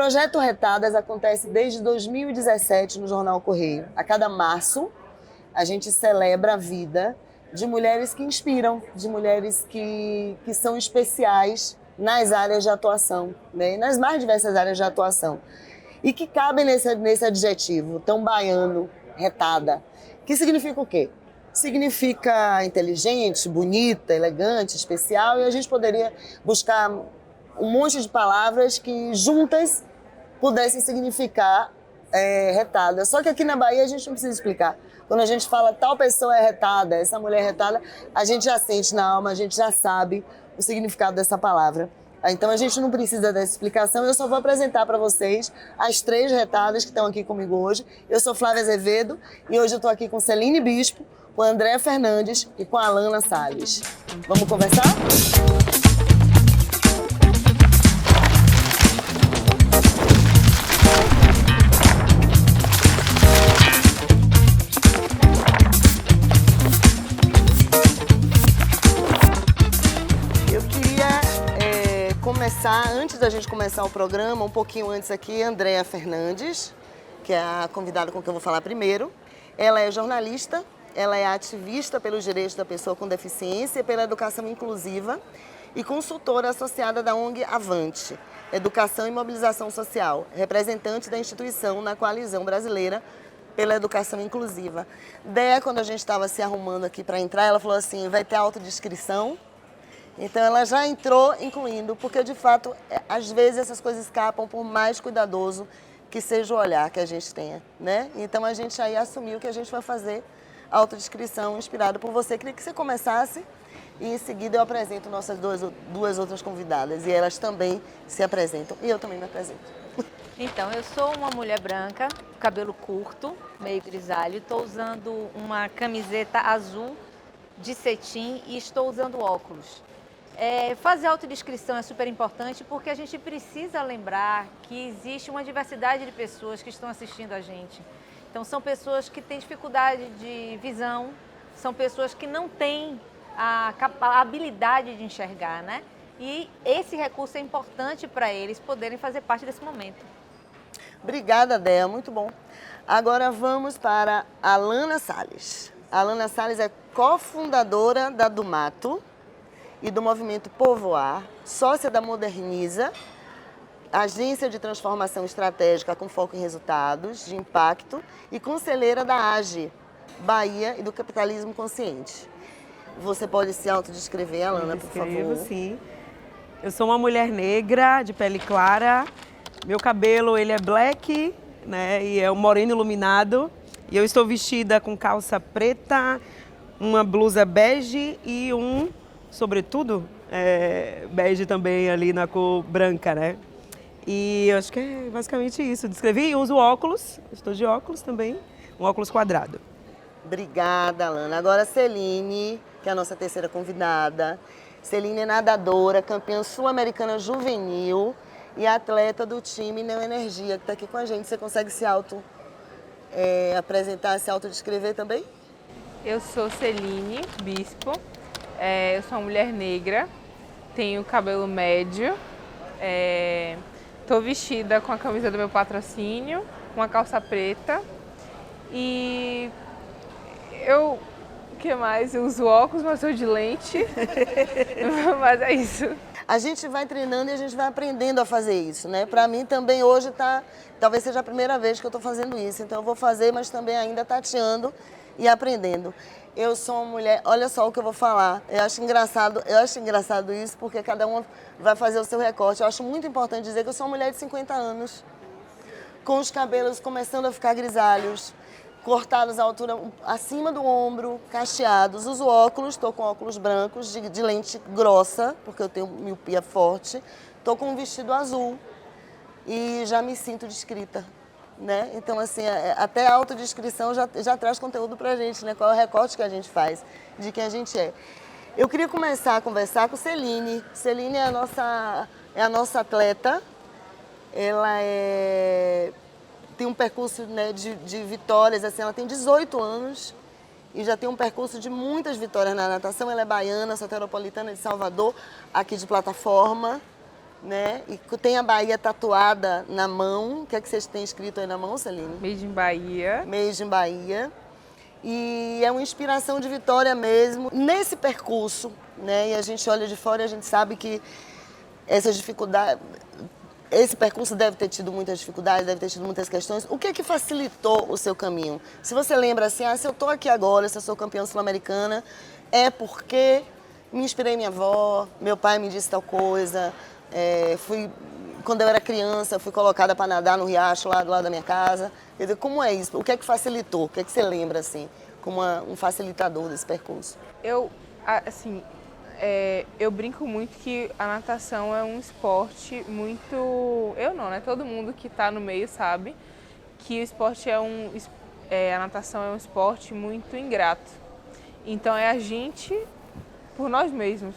Projeto Retadas acontece desde 2017 no Jornal Correio. A cada março, a gente celebra a vida de mulheres que inspiram, de mulheres que são especiais nas áreas de atuação, né? Nas mais diversas áreas de atuação. E que cabem nesse adjetivo tão baiano, retada. Que significa o quê? Significa inteligente, bonita, elegante, especial, e a gente poderia buscar um monte de palavras que juntas pudessem significar retada. Só que aqui na Bahia a gente não precisa explicar. Quando a gente fala tal pessoa é retada, essa mulher é retada, a gente já sente na alma, a gente já sabe o significado dessa palavra. Então a gente não precisa dessa explicação, eu só vou apresentar para vocês as 3 retadas que estão aqui comigo hoje. Eu sou Flávia Azevedo e hoje eu estou aqui com Celine Bispo, com Andréa Fernandes e com a Alana Salles. Vamos conversar? Antes da gente começar o programa, um pouquinho antes aqui, Andréa Fernandes, que é a convidada com quem eu vou falar primeiro. Ela é jornalista, ela é ativista pelos direitos da pessoa com deficiência e pela educação inclusiva e consultora associada da ONG Avante, Educação e Mobilização Social, representante da instituição na Coalizão Brasileira pela Educação Inclusiva. Déa, quando a gente estava se arrumando aqui para entrar, ela falou assim, vai ter autodescrição. Então ela já entrou incluindo, porque de fato, às vezes essas coisas escapam por mais cuidadoso que seja o olhar que a gente tenha, né? Então a gente aí assumiu que a gente vai fazer a autodescrição inspirada por você. Queria que você começasse e em seguida eu apresento nossas duas outras convidadas e elas também se apresentam e eu também me apresento. Então, eu sou uma mulher branca, cabelo curto, meio grisalho, estou usando uma camiseta azul de cetim e estou usando óculos. Fazer autodescrição é super importante porque a gente precisa lembrar que existe uma diversidade de pessoas que estão assistindo a gente. Então, são pessoas que têm dificuldade de visão, são pessoas que não têm a habilidade de enxergar, né? E esse recurso é importante para eles poderem fazer parte desse momento. Obrigada, Déa, muito bom. Agora vamos para a Alana Salles. A Alana Salles é cofundadora da Dumato e do movimento Povoar, sócia da Moderniza, agência de transformação estratégica com foco em resultados, de impacto, e conselheira da AGE, Bahia e do Capitalismo Consciente. Você pode se autodescrever, Alana, por favor? Sim. Eu sou uma mulher negra, de pele clara, meu cabelo ele é black, né, e é um moreno iluminado, e eu estou vestida com calça preta, uma blusa bege e sobretudo, bege também ali na cor branca, né? E eu acho que é basicamente isso. Descrevi e uso óculos, estou de óculos também, um óculos quadrado. Obrigada, Alana. Agora a Celine, que é a nossa terceira convidada. Celine é nadadora, campeã sul-americana juvenil e atleta do time Neoenergia, que está aqui com a gente. Você consegue se apresentar, se autodescrever também? Eu sou Celine Bispo. Eu sou uma mulher negra, tenho cabelo médio, estou vestida com a camisa do meu patrocínio, uma calça preta e o que mais? Eu uso óculos, mas sou de lente, mas é isso. A gente vai treinando e a gente vai aprendendo a fazer isso, né? Para mim também hoje talvez seja a primeira vez que eu estou fazendo isso, então eu vou fazer, mas também ainda tateando e aprendendo. Eu sou uma mulher, olha só o que eu vou falar, eu acho engraçado isso porque cada um vai fazer o seu recorte. Eu acho muito importante dizer que eu sou uma mulher de 50 anos, com os cabelos começando a ficar grisalhos, cortados à altura acima do ombro, cacheados. Uso óculos, estou com óculos brancos de lente grossa, porque eu tenho miopia forte. Estou com um vestido azul e já me sinto descrita. Né? Então, assim, até a autodescrição já traz conteúdo pra gente, né? Qual é o recorte que a gente faz de quem a gente é. Eu queria começar a conversar com Celine. Celine é a nossa atleta. Ela tem um percurso, né, de vitórias, assim, ela tem 18 anos e já tem um percurso de muitas vitórias na natação. Ela é baiana, soteropolitana de Salvador, aqui de plataforma. né? E tem a Bahia tatuada na mão. O que é que vocês têm escrito aí na mão, Celine? Made in Bahia. Made in Bahia. E é uma inspiração de Vitória mesmo. Nesse percurso, né? E a gente olha de fora e a gente sabe que essas dificuldades... Esse percurso deve ter tido muitas dificuldades, deve ter tido muitas questões. O que é que facilitou o seu caminho? Se você lembra assim, se eu estou aqui agora, se eu sou campeã sul-americana, é porque me inspirei em minha avó, meu pai me disse tal coisa, quando eu era criança, fui colocada para nadar no riacho lá do lado da minha casa. Quer dizer, como é isso? O que é que facilitou? O que é que você lembra, assim, como um facilitador desse percurso? Eu brinco muito que a natação é um esporte muito... Eu não, né? Todo mundo que está no meio sabe que o esporte a natação é um esporte muito ingrato. Então é a gente por nós mesmos.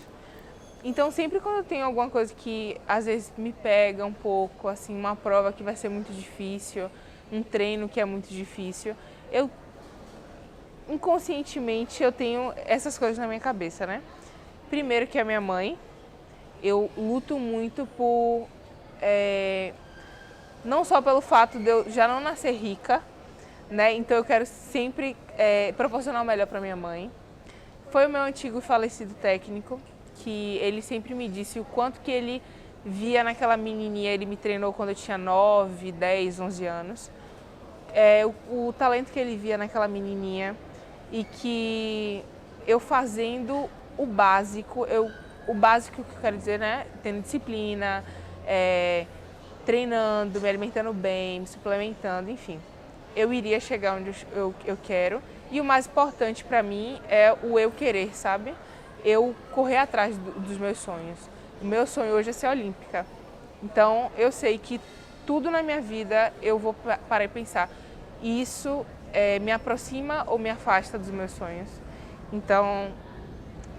Então sempre quando eu tenho alguma coisa que às vezes me pega um pouco, assim, uma prova que vai ser muito difícil, um treino que é muito difícil, inconscientemente eu tenho essas coisas na minha cabeça, né? Primeiro que a minha mãe, eu luto muito por, não só pelo fato de eu já não nascer rica, né? Então eu quero sempre proporcionar o melhor para minha mãe. Foi o meu antigo falecido técnico, que ele sempre me disse o quanto que ele via naquela menininha, ele me treinou quando eu tinha 9, 10, 11 anos. O talento que ele via naquela menininha e que eu fazendo o básico que eu quero dizer, né? Tendo disciplina, treinando, me alimentando bem, me suplementando, enfim. Eu iria chegar onde eu quero. E o mais importante para mim é o eu querer, sabe? Eu correr atrás dos meus sonhos. O meu sonho hoje é ser olímpica. Então, eu sei que tudo na minha vida eu vou parar e pensar. Isso me aproxima ou me afasta dos meus sonhos? Então,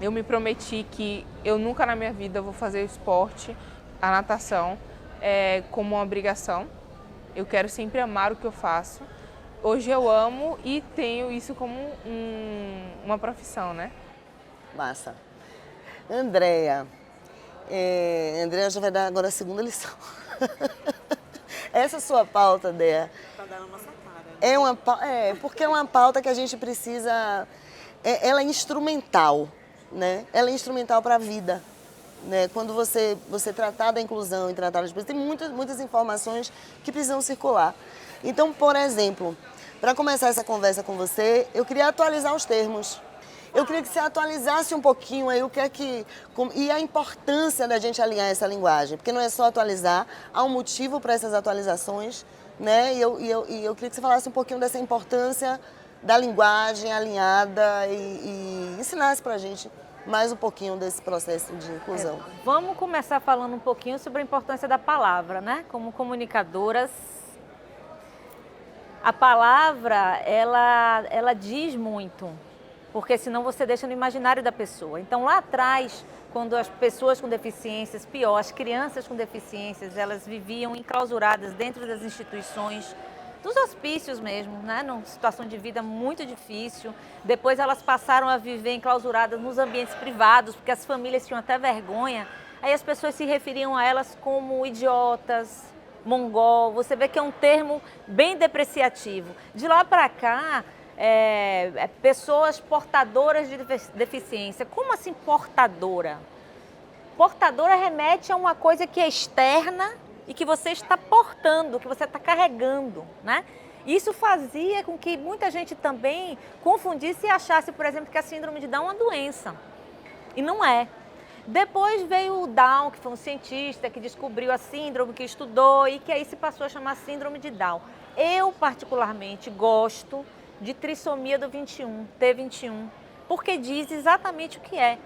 eu me prometi que eu nunca na minha vida vou fazer o esporte, a natação, como uma obrigação. Eu quero sempre amar o que eu faço. Hoje eu amo e tenho isso como uma profissão, né? Massa. Andréa. Andréa já vai dar agora a segunda lição. Essa sua pauta, Dea. Tá dando nossa cara, né? Porque é uma pauta que a gente precisa... ela é instrumental, né? Ela é instrumental para a vida. Né? Quando você tratar da inclusão e tratar das pessoas, tem muitas informações que precisam circular. Então, por exemplo, para começar essa conversa com você, eu queria atualizar os termos. Eu queria que você atualizasse um pouquinho aí e a importância da gente alinhar essa linguagem, porque não é só atualizar, há um motivo para essas atualizações, né? E eu queria que você falasse um pouquinho dessa importância da linguagem alinhada e ensinasse para a gente mais um pouquinho desse processo de inclusão. Vamos começar falando um pouquinho sobre a importância da palavra, né? Como comunicadoras, a palavra, ela diz muito, porque senão você deixa no imaginário da pessoa. Então, lá atrás, quando as pessoas com deficiências, pior, as crianças com deficiências, elas viviam enclausuradas dentro das instituições, dos hospícios mesmo, né? Numa situação de vida muito difícil. Depois elas passaram a viver enclausuradas nos ambientes privados, porque as famílias tinham até vergonha. Aí as pessoas se referiam a elas como idiotas, mongol. Você vê que é um termo bem depreciativo. De lá para cá, pessoas portadoras de deficiência. Como assim portadora? Portadora remete a uma coisa que é externa e que você está portando, que você está carregando, né? Isso fazia com que muita gente também confundisse e achasse, por exemplo, que a síndrome de Down é uma doença. E não é. Depois veio o Down, que foi um cientista que descobriu a síndrome, que estudou e que aí se passou a chamar síndrome de Down. Eu, particularmente, gosto de trissomia do 21, T21, porque diz exatamente o que é.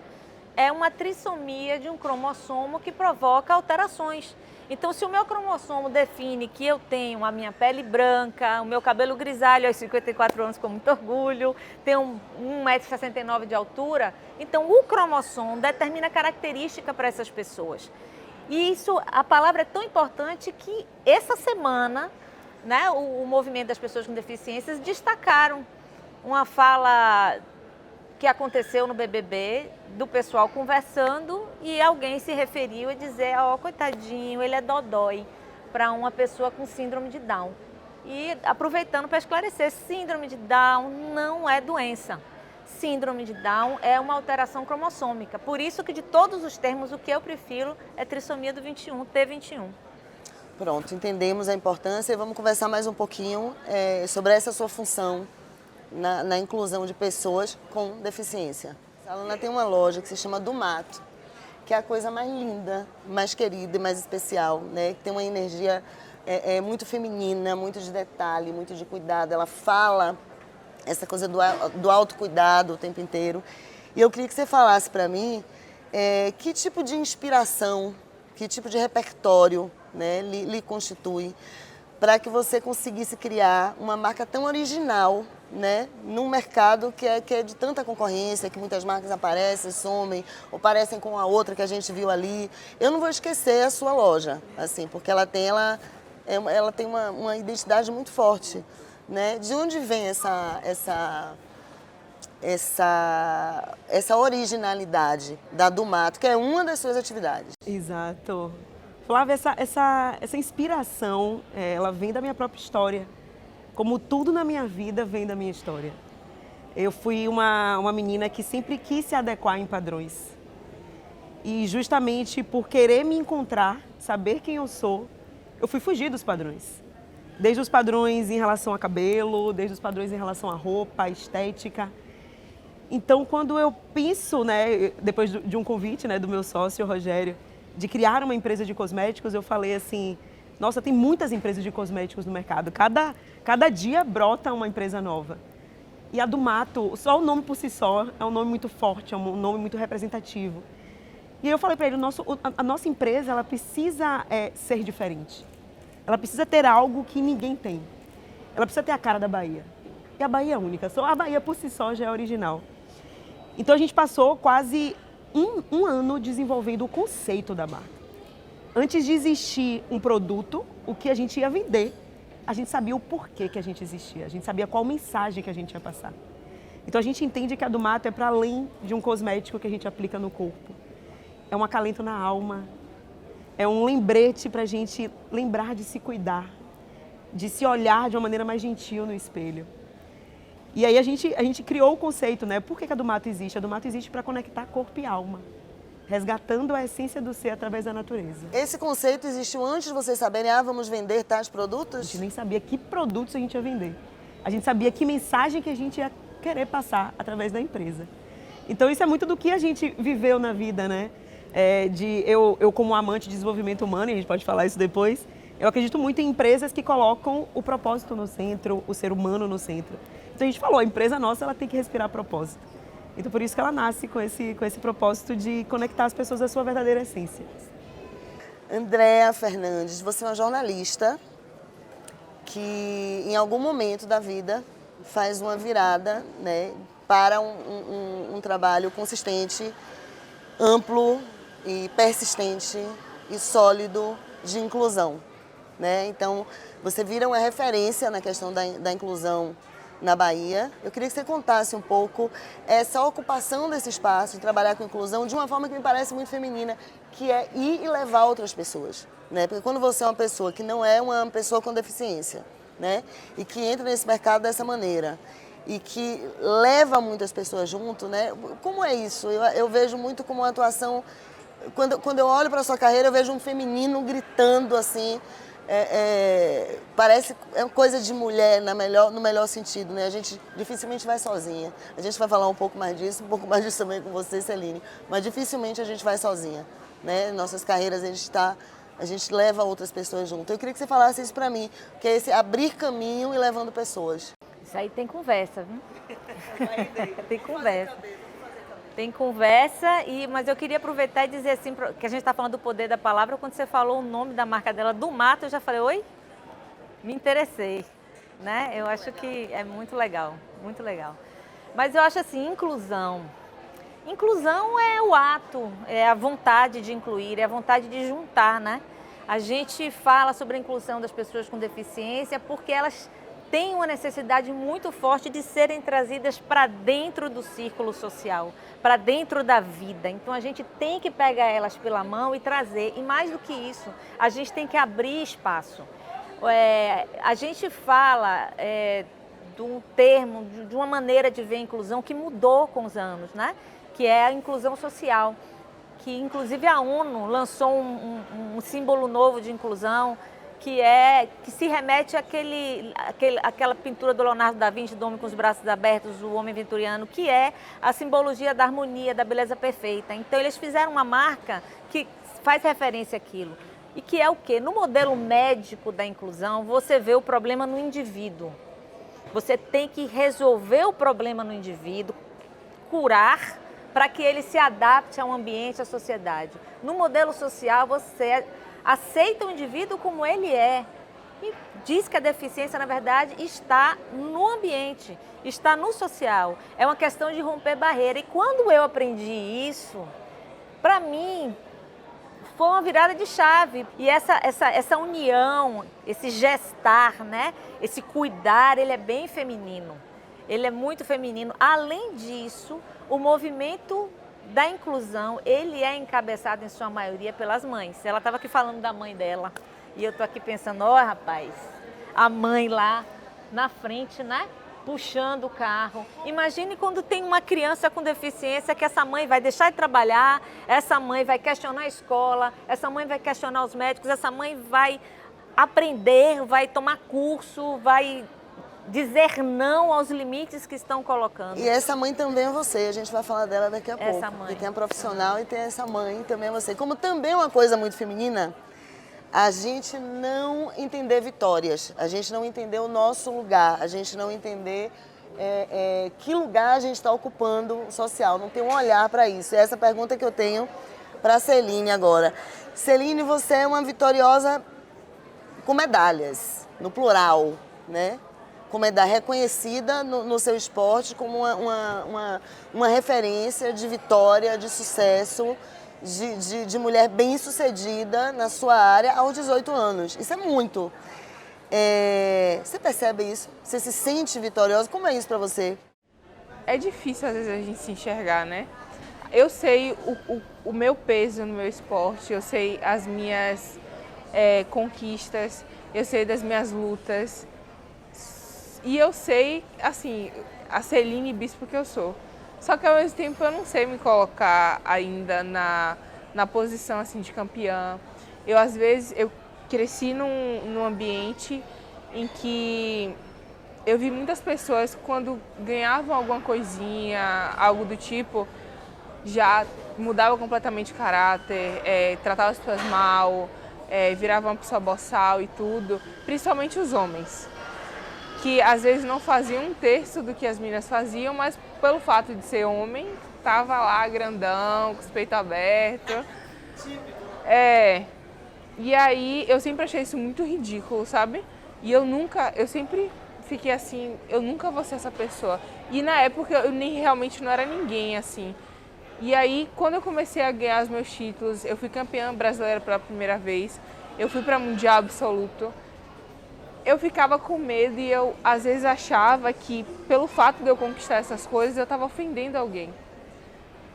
É uma trissomia de um cromossomo que provoca alterações. Então, se o meu cromossomo define que eu tenho a minha pele branca, o meu cabelo grisalho aos 54 anos com muito orgulho, tenho 1,69 m de altura, então o cromossomo determina característica para essas pessoas. E isso, a palavra é tão importante que essa semana, né, o movimento das pessoas com deficiências destacaram uma fala que aconteceu no BBB, do pessoal conversando e alguém se referiu a dizer, coitadinho, ele é dodói para uma pessoa com síndrome de Down. E aproveitando para esclarecer, síndrome de Down não é doença. Síndrome de Down é uma alteração cromossômica. Por isso que de todos os termos, o que eu prefiro é trissomia do 21, T21. Pronto, entendemos a importância e vamos conversar mais um pouquinho sobre essa sua função na inclusão de pessoas com deficiência. A Alana tem uma loja que se chama Do Mato, que é a coisa mais linda, mais querida e mais especial, né? Que tem uma energia muito feminina, muito de detalhe, muito de cuidado. Ela fala essa coisa do autocuidado o tempo inteiro. E eu queria que você falasse para mim que tipo de inspiração, que tipo de repertório, né, lhe constitui para que você conseguisse criar uma marca tão original, né, num mercado que é de tanta concorrência, que muitas marcas aparecem, somem, ou parecem com a outra que a gente viu ali. Eu não vou esquecer a sua loja, assim, porque ela tem uma identidade muito forte, né? De onde vem essa originalidade da Do Mato, que é uma das suas atividades? Exato. Flávia, essa inspiração, ela vem da minha própria história. Como tudo na minha vida vem da minha história. Eu fui uma menina que sempre quis se adequar em padrões. E justamente por querer me encontrar, saber quem eu sou, eu fui fugir dos padrões. Desde os padrões em relação a cabelo, desde os padrões em relação a roupa, a estética. Então, quando eu penso, né, depois de um convite, né, do meu sócio, Rogério, de criar uma empresa de cosméticos, eu falei assim, nossa, tem muitas empresas de cosméticos no mercado. Cada dia brota uma empresa nova. E a Do Mato, só o nome por si só, é um nome muito forte, é um nome muito representativo. E aí eu falei para ele, a nossa empresa, ela precisa ser diferente. Ela precisa ter algo que ninguém tem. Ela precisa ter a cara da Bahia. E a Bahia é única, só a Bahia por si só já é original. Então a gente passou quase um ano desenvolvendo o conceito da marca. Antes de existir um produto, o que a gente ia vender, a gente sabia o porquê que a gente existia, a gente sabia qual mensagem que a gente ia passar. Então a gente entende que a Do Mato é para além de um cosmético que a gente aplica no corpo. É um acalento na alma, é um lembrete para a gente lembrar de se cuidar, de se olhar de uma maneira mais gentil no espelho. E aí a gente criou o conceito, né? Por que a Do Mato existe? A Do Mato existe para conectar corpo e alma, resgatando a essência do ser através da natureza. Esse conceito existiu antes de vocês saberem, vamos vender tais produtos? A gente nem sabia que produtos a gente ia vender. A gente sabia que mensagem que a gente ia querer passar através da empresa. Então isso é muito do que a gente viveu na vida, né? Eu como amante de desenvolvimento humano, e a gente pode falar isso depois, eu acredito muito em empresas que colocam o propósito no centro, o ser humano no centro. Então a gente falou, a empresa nossa ela tem que respirar propósito. Então por isso que ela nasce com esse propósito de conectar as pessoas à sua verdadeira essência. Andréa Fernandes, você é uma jornalista que em algum momento da vida faz uma virada, né, para um trabalho consistente, amplo e persistente e sólido de inclusão, né? Então, você vira uma referência na questão da inclusão na Bahia. Eu queria que você contasse um pouco essa ocupação desse espaço, de trabalhar com inclusão, de uma forma que me parece muito feminina, que é ir e levar outras pessoas, né? Porque quando você é uma pessoa que não é uma pessoa com deficiência, né, e que entra nesse mercado dessa maneira, e que leva muitas pessoas junto, né? Como é isso? Eu vejo muito como uma atuação... Quando eu olho para a sua carreira, eu vejo um feminino gritando, assim... parece uma coisa de mulher no melhor sentido, né? A gente dificilmente vai sozinha. A gente vai falar um pouco mais disso também com você, Celine. Mas dificilmente a gente vai sozinha, né? Nossas carreiras, a gente leva outras pessoas junto. Eu queria que você falasse isso para mim, que é esse abrir caminho e levando pessoas. Isso aí tem conversa, viu? Tem conversa. Tem conversa, mas eu queria aproveitar e dizer assim, que a gente está falando do poder da palavra, quando você falou o nome da marca dela, Do Mato, eu já falei, oi? Me interessei, né? Eu acho que é muito legal, muito legal. Mas eu acho assim, inclusão. Inclusão é o ato, é a vontade de incluir, é a vontade de juntar, né? A gente fala sobre a inclusão das pessoas com deficiência porque elas têm uma necessidade muito forte de serem trazidas para dentro do círculo social, para dentro da vida. Então a gente tem que pegar elas pela mão e trazer. E mais do que isso, a gente tem que abrir espaço. A gente fala de um termo, de uma maneira de ver a inclusão que mudou com os anos, né? Que é a inclusão social. Que inclusive a ONU lançou um símbolo novo de inclusão, que se remete àquela pintura do Leonardo da Vinci, do homem com os braços abertos, o homem vitoriano, que é a simbologia da harmonia, da beleza perfeita. Então eles fizeram uma marca que faz referência àquilo. E que é o quê? No modelo médico da inclusão, você vê o problema no indivíduo. Você tem que resolver o problema no indivíduo, curar, para que ele se adapte ao ambiente, à sociedade. No modelo social, você aceita o indivíduo como ele é e diz que a deficiência, na verdade, está no ambiente, está no social. É uma questão de romper barreira. E quando eu aprendi isso, para mim, foi uma virada de chave. E essa união, esse gestar, né? Esse cuidar, ele é bem feminino. Ele é muito feminino. Além disso, o movimento da inclusão, ele é encabeçado em sua maioria pelas mães. Ela estava aqui falando da mãe dela e eu estou aqui pensando, rapaz, a mãe lá na frente, né? Puxando o carro. Imagine quando tem uma criança com deficiência que essa mãe vai deixar de trabalhar, essa mãe vai questionar a escola, essa mãe vai questionar os médicos, essa mãe vai aprender, vai tomar curso, vai dizer não aos limites que estão colocando. E essa mãe também é você, a gente vai falar dela daqui a pouco. Essa mãe. E tem a profissional e tem essa mãe também é você. Como também é uma coisa muito feminina, a gente não entender vitórias, a gente não entender o nosso lugar, a gente não entender que lugar a gente está ocupando social, não tem um olhar para isso. É essa pergunta que eu tenho para a Celine agora. Celine, você é uma vitoriosa com medalhas, no plural, né? Como reconhecida no seu esporte como uma referência de vitória, de sucesso, de mulher bem-sucedida na sua área aos 18 anos. Isso é muito. Você percebe isso? Você se sente vitoriosa? Como é isso para você? É difícil, às vezes, a gente se enxergar, né? Eu sei o meu peso no meu esporte, eu sei as minhas conquistas, eu sei das minhas lutas. E eu sei, assim, a Celine Bispo que eu sou. Só que ao mesmo tempo eu não sei me colocar ainda na posição assim, de campeã. Às vezes, eu cresci num ambiente em que eu vi muitas pessoas, quando ganhavam alguma coisinha, algo do tipo, já mudavam completamente o caráter, tratavam as pessoas mal, viravam uma pessoa boçal e tudo, principalmente os homens, que às vezes não faziam um terço do que as meninas faziam, mas pelo fato de ser homem, tava lá grandão, com os peitos abertos. E aí eu sempre achei isso muito ridículo, sabe? E eu sempre fiquei assim, eu nunca vou ser essa pessoa. E na época eu realmente não era ninguém assim. E aí quando eu comecei a ganhar os meus títulos, eu fui campeã brasileira pela primeira vez, eu fui para Mundial Absoluto. Eu ficava com medo e eu, às vezes, achava que, pelo fato de eu conquistar essas coisas, eu estava ofendendo alguém.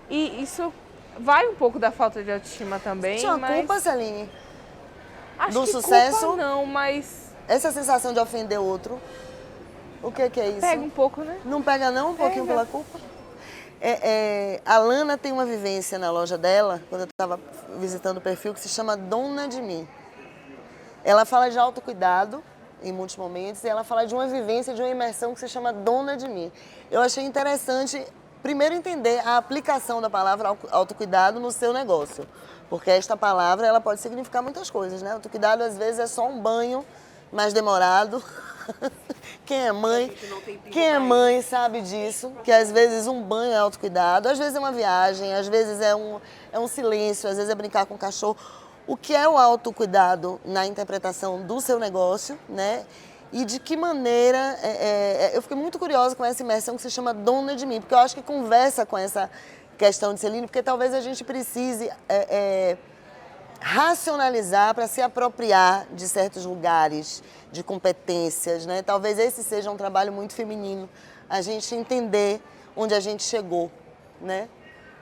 E isso vai um pouco da falta de autoestima também, Tinha mas... culpa, Celine? Acho do que sucesso? Culpa não, mas... Essa sensação de ofender o outro, o que é isso? Pega um pouco, né? Não pega não, um pouquinho pela culpa? A Lana tem uma vivência na loja dela, quando eu estava visitando o perfil, que se chama Dona de Mim. Ela fala de autocuidado, em muitos momentos, e ela fala de uma vivência, de uma imersão que se chama Dona de Mim. Eu achei interessante, primeiro, entender a aplicação da palavra autocuidado no seu negócio, porque esta palavra ela pode significar muitas coisas, né? Autocuidado, às vezes, é só um banho mais demorado. Quem é mãe sabe disso, que às vezes um banho é autocuidado, às vezes é uma viagem, às vezes é um silêncio, às vezes é brincar com o cachorro. O que é o autocuidado na interpretação do seu negócio, né? E de que maneira... eu fiquei muito curiosa com essa imersão que se chama Dona de Mim, porque eu acho que conversa com essa questão de Celine, porque talvez a gente precise racionalizar, para se apropriar de certos lugares, de competências, né? Talvez esse seja um trabalho muito feminino, a gente entender onde a gente chegou, né?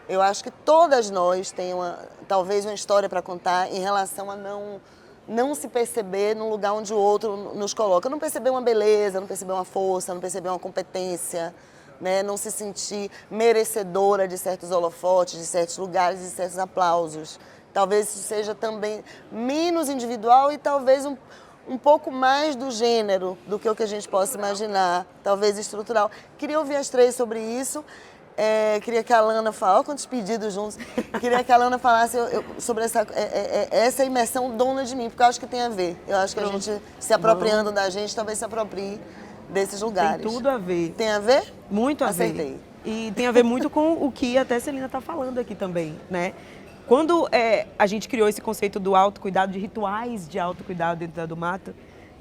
Eu acho que todas nós temos talvez uma história para contar em relação a não se perceber num lugar onde o outro nos coloca. Não perceber uma beleza, não perceber uma força, não perceber uma competência, né? Não se sentir merecedora de certos holofotes, de certos lugares, de certos aplausos. Talvez isso seja também menos individual e talvez um pouco mais do gênero do que o que a gente possa imaginar, talvez estrutural. Queria ouvir as três sobre isso. Queria que a Alana falasse, olha quantos pedidos juntos, queria que a Alana falasse sobre essa imersão dona de mim, porque eu acho que tem a ver. Eu acho que a gente se apropriando da gente, talvez se aproprie desses lugares. Tem tudo a ver. Tem a ver? Muito a Acertei. ver. E tem a ver muito com o que até a Celina está falando aqui também, né? Quando a gente criou esse conceito do autocuidado, de rituais de autocuidado dentro do mato,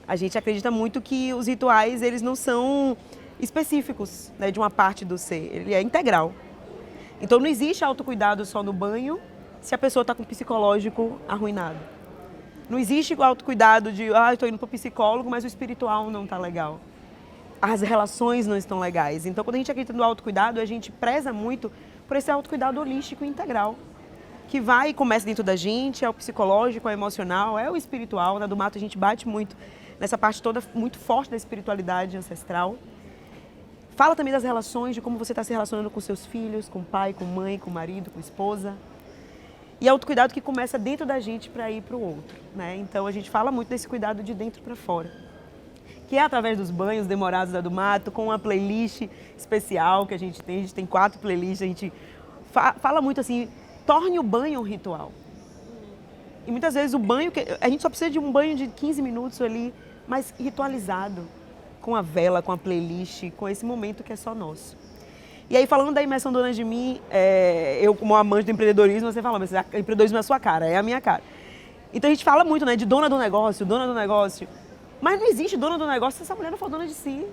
a gente acredita muito que os rituais, eles não são específicos, né, de uma parte do ser, ele é integral. Então não existe autocuidado só no banho se a pessoa está com o psicológico arruinado. Não existe autocuidado de, eu estou indo para o psicólogo, mas o espiritual não está legal. As relações não estão legais. Então quando a gente acredita no autocuidado, a gente preza muito por esse autocuidado holístico e integral, que vai e começa dentro da gente, é o psicológico, é o emocional, é o espiritual. Na do mato a gente bate muito nessa parte toda muito forte da espiritualidade ancestral. Fala também das relações, de como você está se relacionando com seus filhos, com pai, com mãe, com marido, com esposa. E é autocuidado que começa dentro da gente para ir para o outro, né? Então a gente fala muito desse cuidado de dentro para fora, que é através dos banhos demorados da do mato, com uma playlist especial que a gente tem 4 playlists, a gente fala muito assim, torne o banho um ritual. E muitas vezes o banho, a gente só precisa de um banho de 15 minutos ali, mas ritualizado, com a vela, com a playlist, com esse momento que é só nosso. E aí, falando da imersão Dona de Mim, eu como amante do empreendedorismo, você fala, mas empreendedorismo é a sua cara, é a minha cara. Então a gente fala muito, né, de dona do negócio, mas não existe dona do negócio se essa mulher não for dona de si.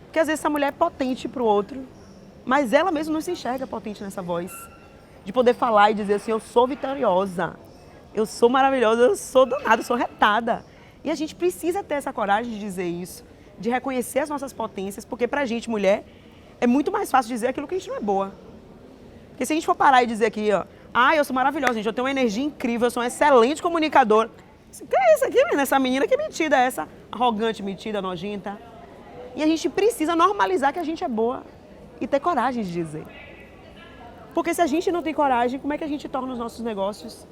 Porque às vezes essa mulher é potente para o outro, mas ela mesma não se enxerga potente nessa voz. De poder falar e dizer assim, eu sou vitoriosa, eu sou maravilhosa, eu sou danada, eu sou retada. E a gente precisa ter essa coragem de dizer isso, de reconhecer as nossas potências, porque pra gente, mulher, é muito mais fácil dizer aquilo que a gente não é boa. Porque se a gente for parar e dizer aqui, ó, eu sou maravilhosa, gente, eu tenho uma energia incrível, eu sou uma excelente comunicadora. O que é isso aqui, menina? Essa menina, que metida é essa? Arrogante, metida, nojenta. E a gente precisa normalizar que a gente é boa e ter coragem de dizer. Porque se a gente não tem coragem, como é que a gente torna os nossos negócios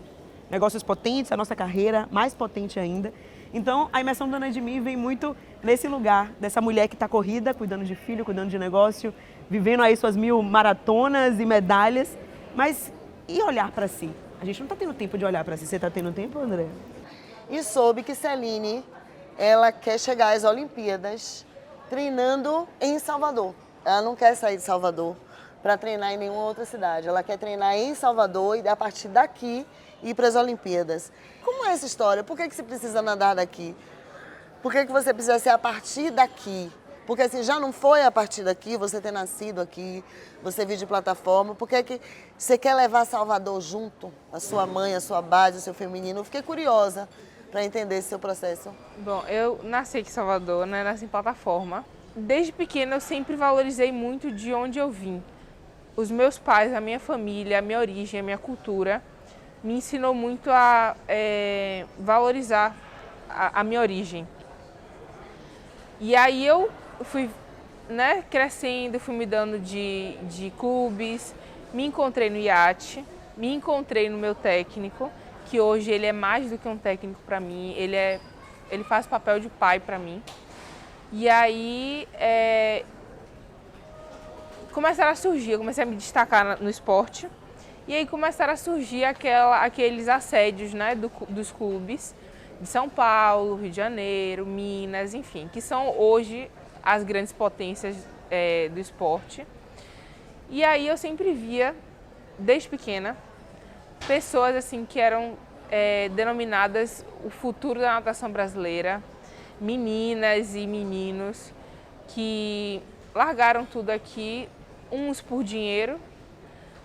potentes, a nossa carreira mais potente ainda? Então, a imersão Dona de Mim vem muito nesse lugar, dessa mulher que está corrida, cuidando de filho, cuidando de negócio, vivendo aí suas 1000 maratonas e medalhas, mas e olhar para si? A gente não está tendo tempo de olhar para si. Você está tendo tempo, André? E soube que Celine, ela quer chegar às Olimpíadas treinando em Salvador. Ela não quer sair de Salvador para treinar em nenhuma outra cidade. Ela quer treinar em Salvador e a partir daqui ir para as Olimpíadas. Como é essa história? Por que você precisa nadar daqui? Por que você precisa ser a partir daqui? Porque assim, já não foi a partir daqui, você ter nascido aqui, você vir de plataforma. Por que você quer levar Salvador junto? A sua mãe, a sua base, o seu feminino? Eu fiquei curiosa para entender esse seu processo. Bom, eu nasci aqui em Salvador, né? Nasci em plataforma. Desde pequena eu sempre valorizei muito de onde eu vim. Os meus pais, a minha família, a minha origem, a minha cultura me ensinou muito a valorizar a minha origem. E aí eu fui, né, crescendo, fui me dando de clubes, me encontrei no iate, me encontrei no meu técnico, que hoje ele é mais do que um técnico para mim, ele faz papel de pai para mim. E aí começaram a surgir, eu comecei a me destacar no esporte, e aí começaram a surgir aqueles assédios, né, dos clubes de São Paulo, Rio de Janeiro, Minas, enfim, que são hoje as grandes potências do esporte. E aí eu sempre via, desde pequena, pessoas assim que eram denominadas o futuro da natação brasileira, meninas e meninos que largaram tudo aqui, uns por dinheiro,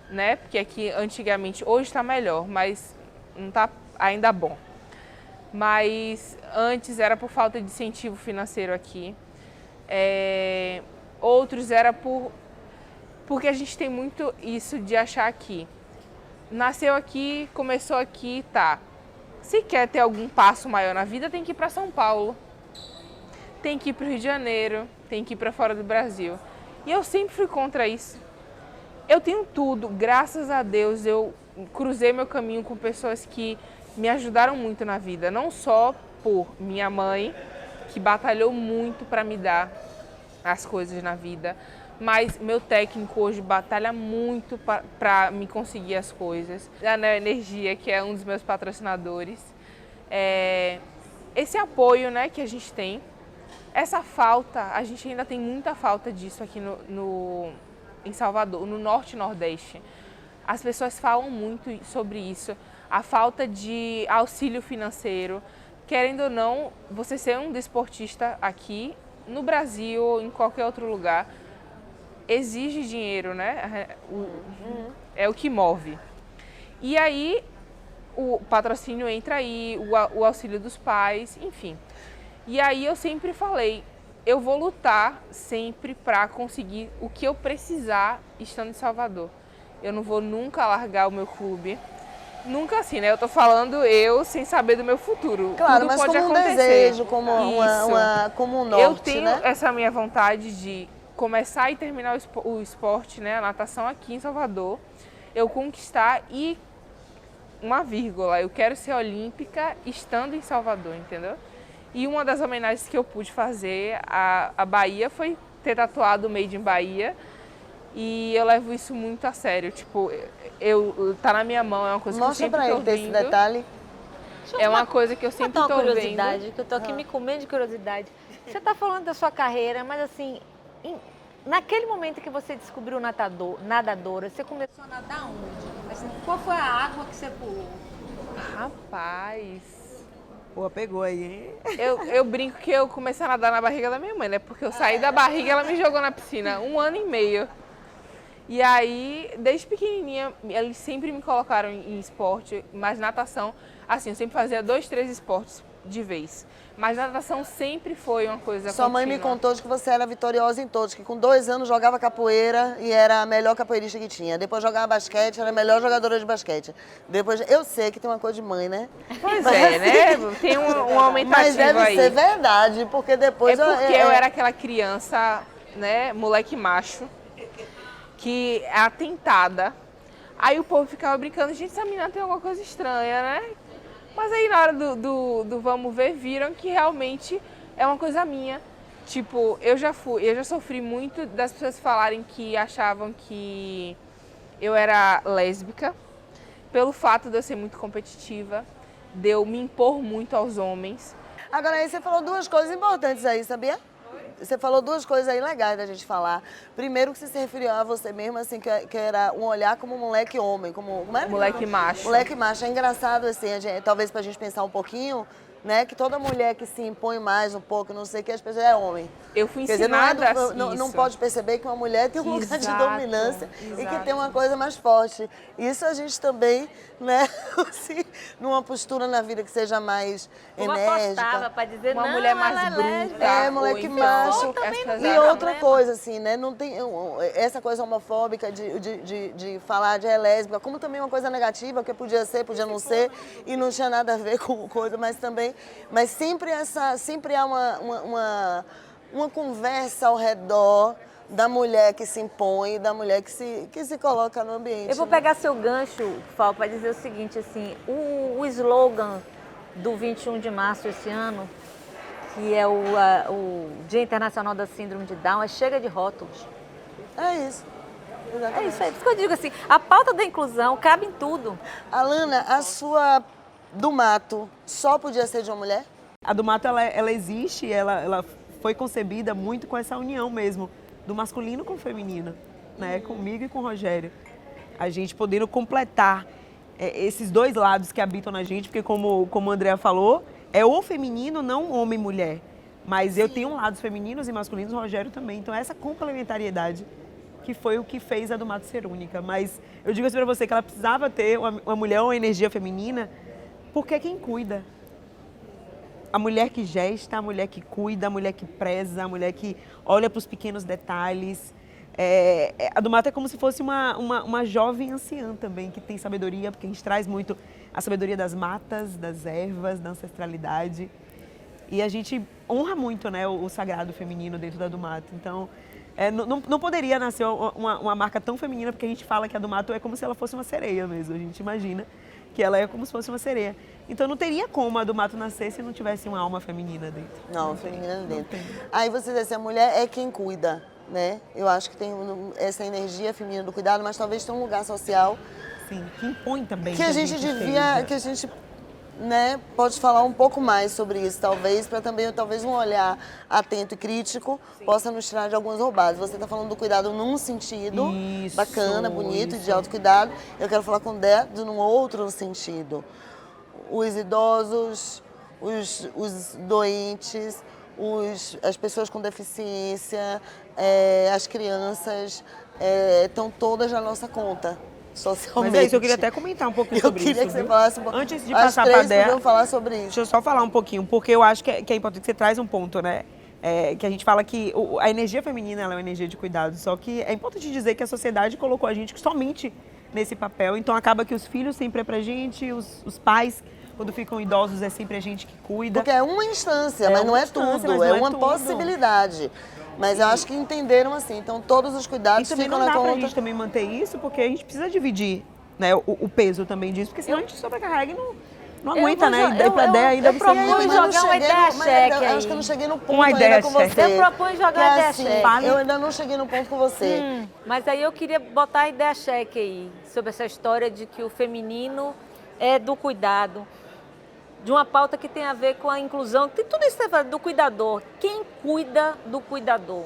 né? Porque aqui antigamente, hoje está melhor, mas não está ainda bom. Mas antes era por falta de incentivo financeiro aqui. Outros era porque a gente tem muito isso de achar que nasceu aqui, começou aqui, tá. Se quer ter algum passo maior na vida, tem que ir para São Paulo, tem que ir para o Rio de Janeiro, tem que ir para fora do Brasil. E eu sempre fui contra isso. Eu tenho tudo, graças a Deus, eu cruzei meu caminho com pessoas que me ajudaram muito na vida, não só por minha mãe, que batalhou muito para me dar as coisas na vida, mas meu técnico hoje batalha muito para me conseguir as coisas. A Neo Energia, que é um dos meus patrocinadores. Esse apoio, né, que a gente tem, essa falta, a gente ainda tem muita falta disso aqui em Salvador, no Norte e Nordeste. As pessoas falam muito sobre isso, a falta de auxílio financeiro. Querendo ou não, você ser um desportista aqui, no Brasil ou em qualquer outro lugar, exige dinheiro, né? É o que move. E aí o patrocínio entra aí, o auxílio dos pais, enfim. E aí eu sempre falei, eu vou lutar sempre para conseguir o que eu precisar estando em Salvador. Eu não vou nunca largar o meu clube. Nunca assim, né? Eu tô falando eu sem saber do meu futuro. Claro, tudo mas pode como acontecer. Um desejo, como como um norte, eu tenho né? essa minha vontade de começar e terminar o esporte, né? A natação aqui em Salvador. Eu conquistar e uma vírgula. Eu quero ser olímpica estando em Salvador, entendeu? E uma das homenagens que eu pude fazer à Bahia foi ter tatuado o Made in Bahia. E eu levo isso muito a sério, tipo, tá na minha mão, é uma coisa que eu sempre tô vendo. Mostra pra ele esse detalhe. É uma coisa que eu sempre tô vendo. Curiosidade, que eu tô aqui me comendo de curiosidade. Você tá falando da sua carreira, mas assim, naquele momento que você descobriu nadadora, você começou a nadar onde? Assim, qual foi a água que você pulou? Rapaz... Pô, pegou aí, hein? Eu brinco que eu comecei a nadar na barriga da minha mãe, né? Porque eu saí da barriga e ela me jogou na piscina 1 ano e meio. E aí, desde pequenininha, eles sempre me colocaram em esporte, mas natação, assim, eu sempre fazia 2, 3 esportes de vez. Mas natação sempre foi uma coisa Sua mãe me contínua. contou de que você era vitoriosa em todos, que com 2 anos jogava capoeira e era a melhor capoeirista que tinha. Depois jogava basquete, era a melhor jogadora de basquete. Depois, eu sei que tem uma coisa de mãe, né? Pois é, né? Tem um aumentativo aí. Mas deve ser verdade, porque depois... Eu era aquela criança, né, moleque macho, que é atentada. Aí o povo ficava brincando, gente, essa menina tem alguma coisa estranha, né? Mas aí na hora do vamos ver, viram que realmente é uma coisa minha. Tipo, eu já sofri muito das pessoas falarem que achavam que eu era lésbica, pelo fato de eu ser muito competitiva, de eu me impor muito aos homens. Agora aí você falou 2 coisas importantes aí, sabia? Você falou 2 coisas aí legais da gente falar. Primeiro que você se referiu a você mesma, assim, que era um olhar como moleque homem, como é? Moleque macho. Moleque macho. É engraçado, assim, talvez pra gente pensar um pouquinho, né? Que toda mulher que se impõe mais um pouco, não sei o que, as pessoas é homem. Eu fui Quer dizer, ensinada não pode perceber que uma mulher tem um lugar de Exato, dominância e que tem uma exato. coisa mais forte. Isso a gente também, né? Assim, numa postura na vida que seja mais enérgica. Apostava pra dizer, Uma não, mulher ela mais é bruta. lésbica. É, moleque ou macho. essas E coisas. outra coisa, assim, né? Não tem essa coisa homofóbica de falar de lésbica, como também uma coisa negativa, que podia ser, podia não ser, e não tinha nada a ver com coisa, mas sempre há uma conversa ao redor da mulher que se impõe, da mulher que se coloca no ambiente. Eu vou pegar seu gancho, Fal, para dizer o seguinte, assim, o slogan do 21 de março esse ano, que é o Dia Internacional da Síndrome de Down, é chega de rótulos. É isso. Exatamente. É isso aí, por isso que eu digo assim, a pauta da inclusão cabe em tudo. Alana, a sua do mato só podia ser de uma mulher? A do mato, ela existe, ela foi concebida muito com essa união mesmo, do masculino com o feminino, né? Comigo e com o Rogério. A gente podendo completar esses 2 lados que habitam na gente, porque como a Andrea falou, é o feminino, não homem e mulher. Mas eu tenho lados femininos e masculinos, o Rogério também. Então essa complementariedade que foi o que fez a do mato ser única. Mas eu digo assim pra você que ela precisava ter uma mulher, uma energia feminina, porque é quem cuida. A mulher que gesta, a mulher que cuida, a mulher que preza, a mulher que olha para os pequenos detalhes. A do mato é como se fosse uma jovem anciã também, que tem sabedoria, porque a gente traz muito a sabedoria das matas, das ervas, da ancestralidade. E a gente honra muito, né, o sagrado feminino dentro da do mato. Então, não poderia nascer uma marca tão feminina, porque a gente fala que a do mato é como se ela fosse uma sereia mesmo. A gente imagina que ela é como se fosse uma sereia. Então não teria como a do mato nascer se não tivesse uma alma feminina dentro. Não, feminina dentro. Aí você diz assim, a mulher é quem cuida, né? Eu acho que tem essa energia feminina do cuidado, mas talvez tenha um lugar social. Sim, que impõe também. Que a gente devia, que a gente, né, pode falar um pouco mais sobre isso, talvez, para também, talvez um olhar atento e crítico possa nos tirar de algumas roubadas. Você está falando do cuidado num sentido bacana, bonito, de autocuidado. Eu quero falar com o Dé num outro sentido. Os idosos, os doentes, as pessoas com deficiência, as crianças, estão todas na nossa conta. Socialmente. Mas é isso, eu queria até comentar um pouquinho sobre isso. Eu queria que você falasse um pouco. Antes de passar para a Dé, falar sobre isso. Deixa eu só falar um pouquinho, porque eu acho que é importante que você traz um ponto, né? Que a gente fala que a energia feminina ela é uma energia de cuidado, só que é importante dizer que a sociedade colocou a gente somente nesse papel, então acaba que os filhos sempre é pra gente, os pais, quando ficam idosos, é sempre a gente que cuida. Porque é uma instância, mas não é tudo, é uma possibilidade. Mas eu acho que entenderam assim, então todos os cuidados ficam na conta. E também não dá pra gente também manter isso, porque a gente precisa dividir, né, o peso também disso, porque senão a gente sobrecarrega e não aguenta, né? E daí pra Dé ainda eu proponho jogar uma ideia cheque. Eu acho que eu não cheguei no ponto ainda com você. Eu proponho jogar uma ideia cheque. Eu ainda não cheguei no ponto com você. Mas aí eu queria botar a ideia cheque aí, sobre essa história de que o feminino é do cuidado, de uma pauta que tem a ver com a inclusão, tem tudo isso do cuidador. Quem cuida do cuidador?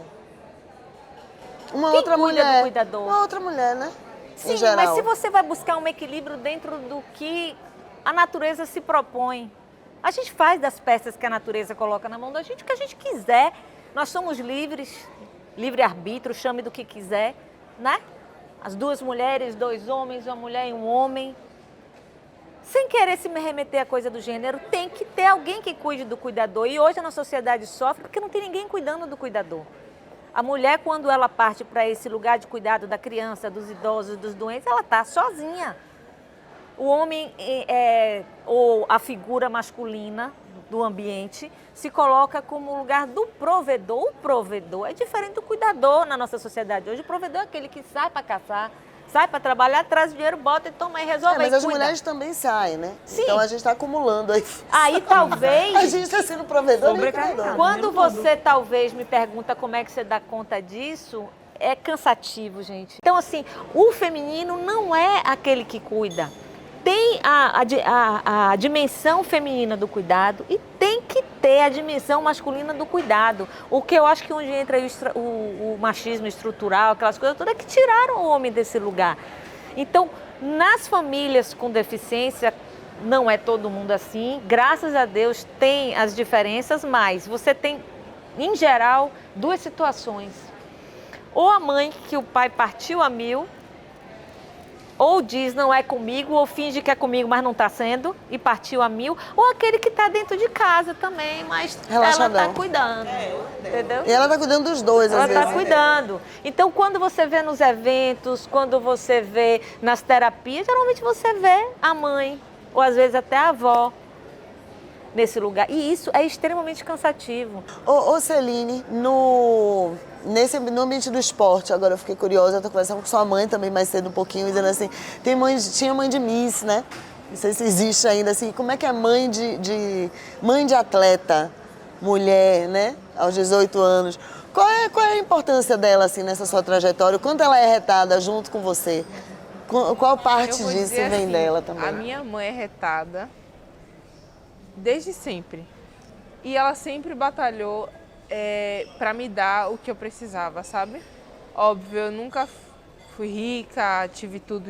Uma outra mulher. Do cuidador? Uma outra mulher, né? Sim, mas se você vai buscar um equilíbrio dentro do que a natureza se propõe, a gente faz das peças que a natureza coloca na mão da gente o que a gente quiser. Nós somos livres, livre-arbítrio, chame do que quiser, né? As duas mulheres, dois homens, uma mulher e um homem. Sem querer se me remeter à coisa do gênero, tem que ter alguém que cuide do cuidador. E hoje a nossa sociedade sofre porque não tem ninguém cuidando do cuidador. A mulher, quando ela parte para esse lugar de cuidado da criança, dos idosos, dos doentes, ela está sozinha. O homem, ou a figura masculina do ambiente, se coloca como lugar do provedor. O provedor é diferente do cuidador na nossa sociedade. Hoje o provedor é aquele que sai para caçar, sai para trabalhar, traz dinheiro, bota e toma e resolve. Mas as mulheres também saem, né? Sim. Então a gente está acumulando aí. Aí talvez... A gente está sendo provedor e sobrecarregado. Quando você talvez me pergunta como é que você dá conta disso, é cansativo, gente. Então assim, o feminino não é aquele que cuida. Tem a dimensão feminina do cuidado e tem que ter a dimensão masculina do cuidado. O que eu acho que onde entra o machismo estrutural, aquelas coisas todas, é que tiraram o homem desse lugar. Então, nas famílias com deficiência, não é todo mundo assim. Graças a Deus tem as diferenças, mas você tem, em geral, duas situações. Ou a mãe que o pai partiu a mil, ou diz não é comigo, ou finge que é comigo, mas não está sendo, e partiu a mil. Ou aquele que está dentro de casa também, mas ela está cuidando. Entendeu? E ela está cuidando dos dois, às vezes. Ela está cuidando. Então, quando você vê nos eventos, quando você vê nas terapias, geralmente você vê a mãe, ou às vezes até a avó, nesse lugar. E isso é extremamente cansativo. Ô Celine, no ambiente do esporte, agora eu fiquei curiosa, eu estou conversando com sua mãe também mais cedo um pouquinho, dizendo assim, tinha mãe de Miss, né? Não sei se existe ainda, assim, como é que é mãe de atleta, mulher, né? Aos 18 anos. Qual é a importância dela, assim, nessa sua trajetória? O quanto ela é retada junto com você? Qual parte disso vem assim, dela também? A minha mãe é retada desde sempre. E ela sempre batalhou para me dar o que eu precisava, sabe? Óbvio, eu nunca fui rica, tive tudo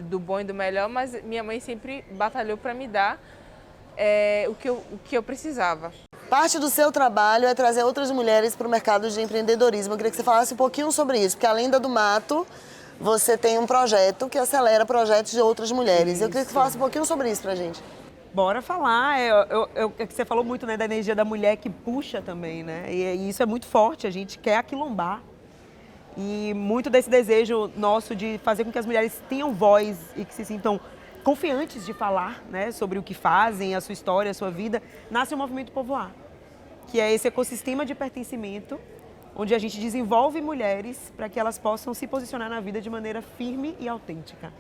do bom e do melhor, mas minha mãe sempre batalhou para me dar o que eu precisava. Parte do seu trabalho é trazer outras mulheres para o mercado de empreendedorismo. Eu queria que você falasse um pouquinho sobre isso, porque além da do mato, você tem um projeto que acelera projetos de outras mulheres. Eu queria que você falasse um pouquinho sobre isso pra gente. Bora falar. É que você falou muito, né, da energia da mulher que puxa também, né? E isso é muito forte. A gente quer aquilombar. E muito desse desejo nosso de fazer com que as mulheres tenham voz e que se sintam confiantes de falar, né, sobre o que fazem, a sua história, a sua vida, nasce o Movimento Povoar, que é esse ecossistema de pertencimento onde a gente desenvolve mulheres para que elas possam se posicionar na vida de maneira firme e autêntica.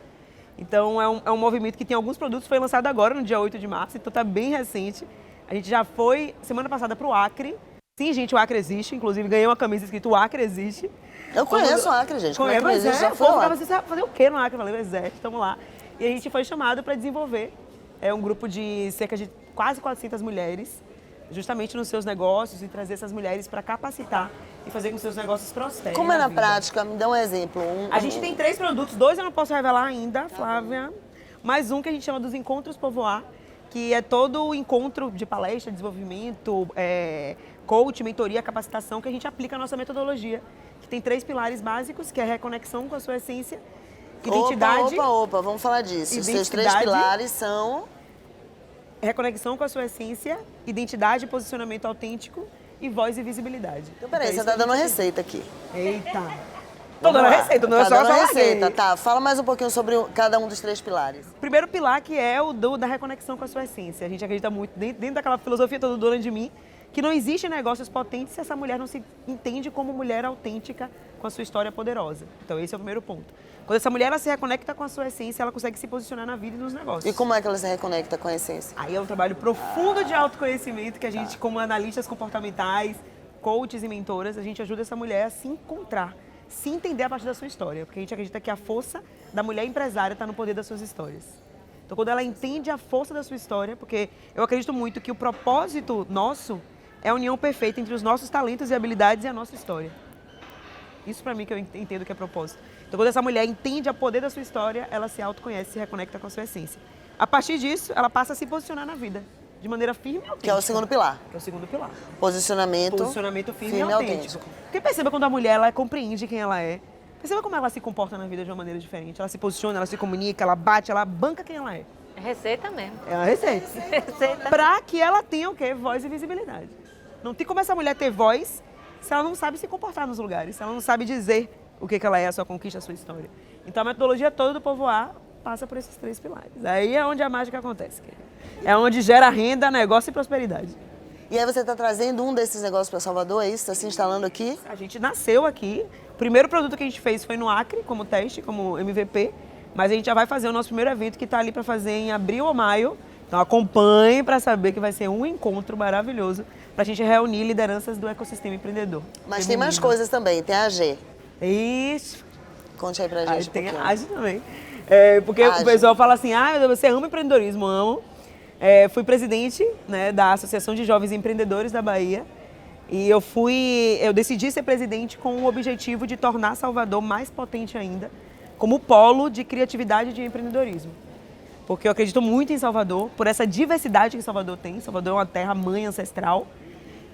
Então, é um movimento que tem alguns produtos, foi lançado agora, no dia 8 de março, então está bem recente. A gente já foi, semana passada, para o Acre. Sim, gente, o Acre existe, inclusive ganhei uma camisa escrito "O Acre existe". Eu conheço o Acre, gente. Como é que não existe? Já Foi foi lá. você sabe fazer o quê no Acre? Eu falei, o Exército, estamos lá. E a gente foi chamado para desenvolver um grupo de cerca de quase 400 mulheres, justamente nos seus negócios, e trazer essas mulheres para capacitar e fazer com que seus negócios prosperem. Como é na vida. prática? Me dá um exemplo. A gente tem 3 produtos, 2 eu não posso revelar ainda, Flávia. Mais um que a gente chama dos Encontros Povoar, que é todo o encontro de palestra, desenvolvimento, coach, mentoria, capacitação, que a gente aplica a nossa metodologia, que tem 3 pilares básicos, que é a reconexão com a sua essência, identidade... Opa, vamos falar disso. Os seus 3 pilares são... Reconexão com a sua essência, identidade, posicionamento autêntico e voz e visibilidade. Então, peraí, você tá dando uma receita aqui. Eita! Tô dando a receita, não é Tá só dando a larguei. receita, tá. Fala mais um pouquinho sobre cada um dos 3 pilares. O primeiro pilar, que é o da reconexão com a sua essência. A gente acredita muito, dentro daquela filosofia toda Dona de Mim, que não existe negócios potentes se essa mulher não se entende como mulher autêntica com a sua história poderosa. Então, esse é o primeiro ponto. Quando essa mulher ela se reconecta com a sua essência, ela consegue se posicionar na vida e nos negócios. E como é que ela se reconecta com a essência? Aí é um trabalho profundo de autoconhecimento que a gente, como analistas comportamentais, coaches e mentoras, a gente ajuda essa mulher a se encontrar, se entender a partir da sua história. Porque a gente acredita que a força da mulher empresária está no poder das suas histórias. Então, quando ela entende a força da sua história, porque eu acredito muito que o propósito nosso é a união perfeita entre os nossos talentos e habilidades e a nossa história. Isso para mim que eu entendo que é propósito. Então, quando essa mulher entende o poder da sua história, ela se autoconhece, se reconecta com a sua essência. A partir disso, ela passa a se posicionar na vida, de maneira firme e autêntica. Que é o segundo pilar. Que é o segundo pilar. Posicionamento firme e autêntico. Porque perceba quando a mulher ela compreende quem ela é. Perceba como ela se comporta na vida de uma maneira diferente. Ela se posiciona, ela se comunica, ela bate, ela banca quem ela é. É receita mesmo. É uma receita. Receita. Pra que ela tenha o quê? Voz e visibilidade. Não tem como essa mulher ter voz se ela não sabe se comportar nos lugares, se ela não sabe dizer o que ela é, a sua conquista, a sua história. Então a metodologia toda do Povoar passa por esses 3 pilares. Aí é onde a mágica acontece. É onde gera renda, negócio e prosperidade. E aí você está trazendo um desses negócios para Salvador, é isso? Está se instalando aqui? A gente nasceu aqui. O primeiro produto que a gente fez foi no Acre, como teste, como MVP. Mas a gente já vai fazer o nosso primeiro evento, que está ali para fazer em abril ou maio. Então acompanhe para saber que vai ser um encontro maravilhoso para a gente reunir lideranças do ecossistema empreendedor. Mas tem mais coisas também, tem a AG. Isso. Conte aí pra gente Aí um tem pouquinho. a AGE também. Porque AGE. o pessoal fala assim, meu Deus, você ama empreendedorismo? Amo. Fui presidente, né, da Associação de Jovens Empreendedores da Bahia. E eu decidi ser presidente com o objetivo de tornar Salvador mais potente ainda, como polo de criatividade e de empreendedorismo. Porque eu acredito muito em Salvador, por essa diversidade que Salvador tem. Salvador é uma terra mãe ancestral.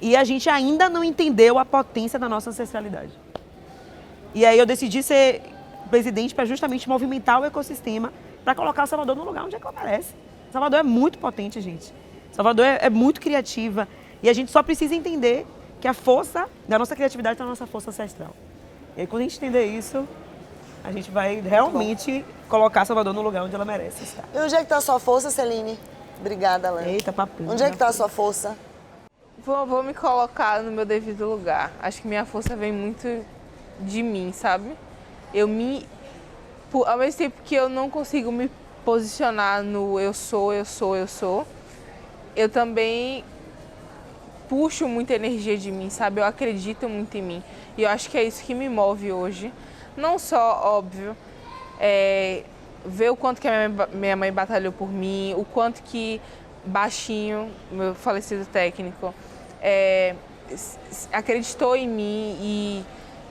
E a gente ainda não entendeu a potência da nossa ancestralidade. E aí eu decidi ser presidente para justamente movimentar o ecossistema, para colocar Salvador no lugar onde é que ela merece. Salvador é muito potente, gente. Salvador é muito criativa. E a gente só precisa entender que a força da nossa criatividade está na nossa força ancestral. E aí, quando a gente entender isso, a gente vai realmente colocar Salvador no lugar onde ela merece estar. E onde é que está a sua força, Celine? Obrigada, Alain. Eita, papinho. Onde é que está a sua força? Vou me colocar no meu devido lugar. Acho que minha força vem muito de mim, sabe? Ao mesmo tempo que eu não consigo me posicionar no eu sou, eu também puxo muita energia de mim, sabe? Eu acredito muito em mim. E eu acho que é isso que me move hoje. Não só, óbvio, ver o quanto que a minha mãe batalhou por mim, o quanto que Baixinho, meu falecido técnico, acreditou em mim e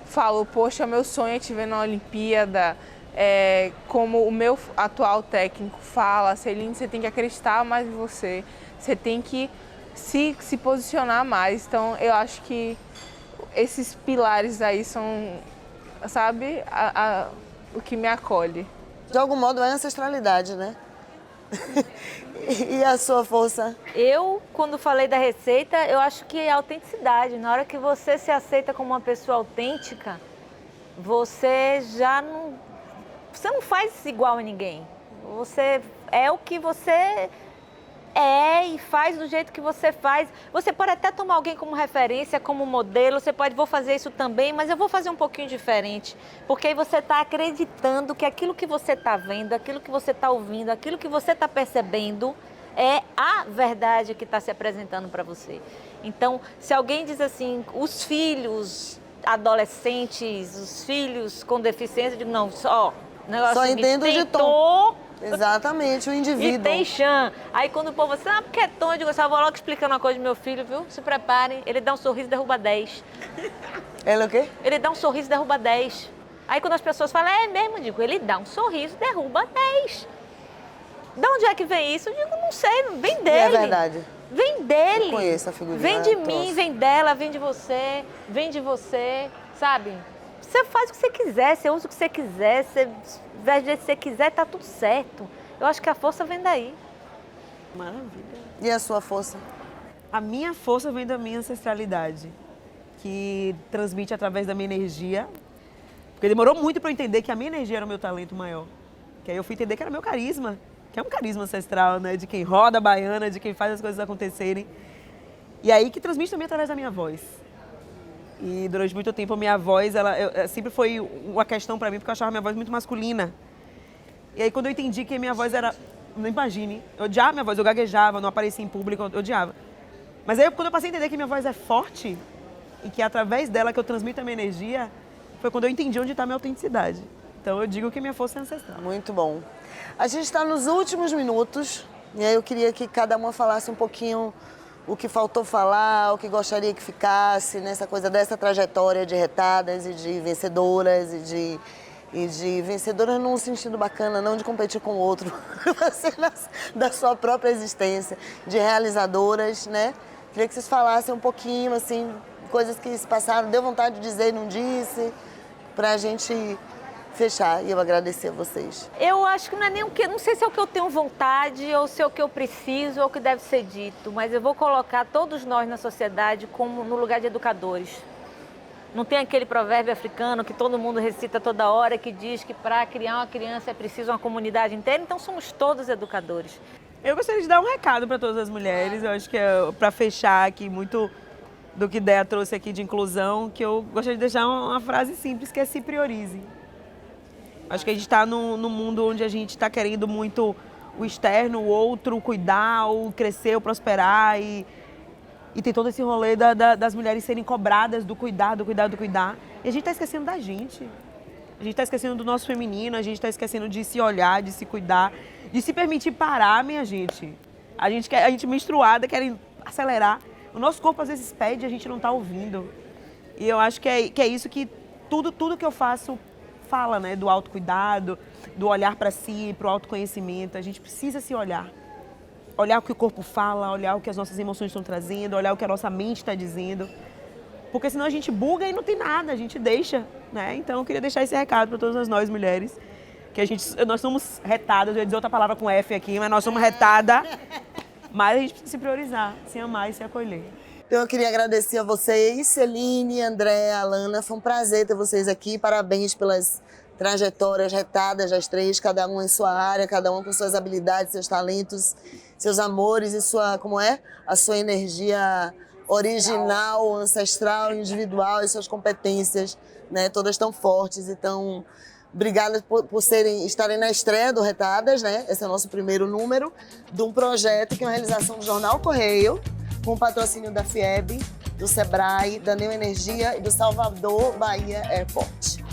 falou, poxa, meu sonho é te ver na Olimpíada. Como o meu atual técnico fala, Celine, você tem que acreditar mais em você, você tem que se posicionar mais. Então, eu acho que esses pilares aí são, sabe, o que me acolhe. De algum modo é ancestralidade, né? E a sua força? Eu, quando falei da receita, eu acho que é autenticidade. Na hora que você se aceita como uma pessoa autêntica, você já não... Você não faz igual a ninguém. Você é o que você é e faz do jeito que você faz. Você pode até tomar alguém como referência, como modelo, você pode, vou fazer isso também, mas eu vou fazer um pouquinho diferente. Porque aí você está acreditando que aquilo que você está vendo, aquilo que você está ouvindo, aquilo que você está percebendo é a verdade que está se apresentando para você. Então, se alguém diz assim, os filhos adolescentes, os filhos com deficiência, eu digo, não, só... Só entendo de tom. Exatamente, o indivíduo. E tem chã. Aí quando o povo fala, porque é tom, eu digo, eu só vou logo explicando uma coisa do meu filho, viu? Se preparem, ele dá um sorriso e derruba 10. Ele o quê? Ele dá um sorriso e derruba 10. Aí quando as pessoas falam, é mesmo, eu digo, ele dá um sorriso e derruba 10. De onde é que vem isso? Eu digo, não sei, vem dele. E é verdade. Vem dele. Eu conheço a figurinha. Vem de mim, vem dela, vem de você, sabe? Você faz o que você quiser, você usa o que você quiser, você veste do jeito que você quiser, tá tudo certo. Eu acho que a força vem daí. Maravilha. E a sua força? A minha força vem da minha ancestralidade, que transmite através da minha energia. Porque demorou muito para eu entender que a minha energia era o meu talento maior. Que aí eu fui entender que era meu carisma, que é um carisma ancestral, né? De quem roda a baiana, de quem faz as coisas acontecerem. E aí que transmite também através da minha voz. E durante muito tempo a minha voz, ela sempre foi uma questão para mim, porque eu achava a minha voz muito masculina. E aí quando eu entendi que a minha voz era, não imagine, eu odiava minha voz, eu gaguejava, não aparecia em público, eu odiava. Mas aí quando eu passei a entender que minha voz é forte e que é através dela que eu transmito a minha energia, foi quando eu entendi onde está a minha autenticidade. Então eu digo que minha força é ancestral. Muito bom. A gente está nos últimos minutos e aí eu queria que cada uma falasse um pouquinho o que faltou falar, o que gostaria que ficasse nessa coisa dessa trajetória de retadas e de vencedoras e de vencedoras num sentido bacana, não de competir com o outro, da sua própria existência, de realizadoras, né? Queria que vocês falassem um pouquinho, assim, coisas que se passaram, deu vontade de dizer e não disse, pra gente fechar e eu agradecer a vocês. Eu acho que não é nem o que, não sei se é o que eu tenho vontade ou se é o que eu preciso ou o que deve ser dito, mas eu vou colocar todos nós na sociedade como no lugar de educadores. Não tem aquele provérbio africano que todo mundo recita toda hora que diz que para criar uma criança é preciso uma comunidade inteira, então somos todos educadores. Eu gostaria de dar um recado para todas as mulheres, eu acho que é para fechar aqui muito do que Dea trouxe aqui de inclusão, que eu gostaria de deixar uma frase simples, que é se priorize. Acho que a gente está num mundo onde a gente está querendo muito o externo, o outro, cuidar, ou crescer, ou prosperar. E tem todo esse rolê das mulheres serem cobradas do cuidar, do cuidar, do cuidar. E a gente está esquecendo da gente. A gente está esquecendo do nosso feminino, a gente está esquecendo de se olhar, de se cuidar, de se permitir parar, minha gente. A gente menstruada, quer acelerar. O nosso corpo às vezes pede, a gente não está ouvindo. E eu acho que é isso que tudo que eu faço fala, né? Do autocuidado, do olhar para si, para o autoconhecimento. A gente precisa se olhar. Olhar o que o corpo fala, olhar o que as nossas emoções estão trazendo, olhar o que a nossa mente está dizendo. Porque senão a gente buga e não tem nada, a gente deixa, né? Então eu queria deixar esse recado para todas nós mulheres, que nós somos retadas, eu ia dizer outra palavra com F aqui, mas nós somos retada, mas a gente precisa se priorizar, se amar e se acolher. Então eu queria agradecer a vocês, Celine, André, Alana, foi um prazer ter vocês aqui, parabéns pelas trajetórias retadas das três, cada uma em sua área, cada uma com suas habilidades, seus talentos, seus amores e a sua energia original, ancestral, individual e suas competências, né? Todas tão fortes. Então, obrigada por estarem na estreia do Retadas, né? Esse é o nosso primeiro número de um projeto que é uma realização do Jornal Correio, com o patrocínio da FIEB, do Sebrae, da Neo Energia e do Salvador Bahia Airport.